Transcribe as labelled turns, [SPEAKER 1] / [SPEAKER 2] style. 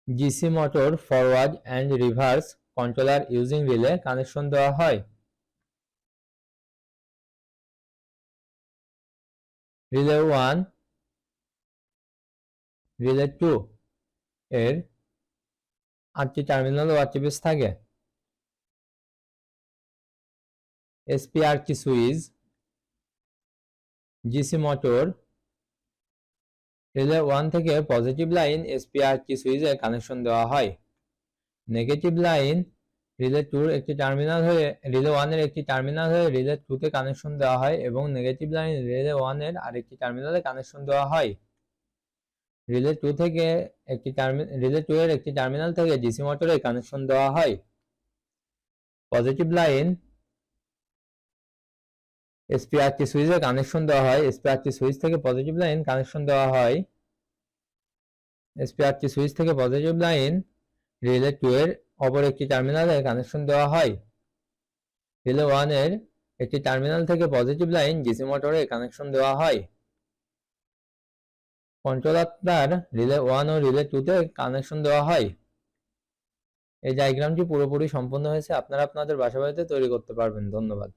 [SPEAKER 1] DC motor forward and reverse controller using relay connection দেওয়া হয়। Relay 1, relay 2 এর 8টি টার্মিনাল ও 8টি বেস থাকে। এসপিআর কি সুইচ ডিসি মোটর রিলে 1 থেকে পজিটিভ লাইন এসপিআর কি সুইচে কানেকশন দেওয়া হয়। নেগেটিভ লাইন রিলে 2 এর একটি টার্মিনাল হয়ে রিলে 1 এর একটি টার্মিনাল হয়ে রিলে 2 তে কানেকশন দেওয়া হয় এবং নেগেটিভ লাইন রিলে 1 এর আরেকটি টার্মিনালে কানেকশন দেওয়া হয়। রিলে 2 থেকে রিলে 2 এর একটি টার্মিনাল থেকে ডিসি মোটরে কানেকশন দেওয়া হয়। পজিটিভ লাইন এসপিআরটি সুইচে কানেকশন দেওয়া হয়। এসপিআরটি সুইচ থেকে পজিটিভ লাইন কানেকশন দেওয়া হয়। এসপিআরটি সুইচ থেকে পজিটিভ লাইন রিলে 2 এর অপর একটি টার্মিনালে কানেকশন দেওয়া হয়। রিলে 1 এর একটি টার্মিনাল থেকে পজিটিভ লাইন ডিসি মোটরে কানেকশন দেওয়া হয়। কন্ট্রোলার তার রিলে 1 ও রিলে 2 তে কানেকশন দেওয়া হয়। এই ডায়াগ্রামটি পুরোপুরি সম্পূর্ণ হয়েছে। আপনারা আপনাদের বাসা বাড়িতে তৈরি করতে পারবেন। ধন্যবাদ।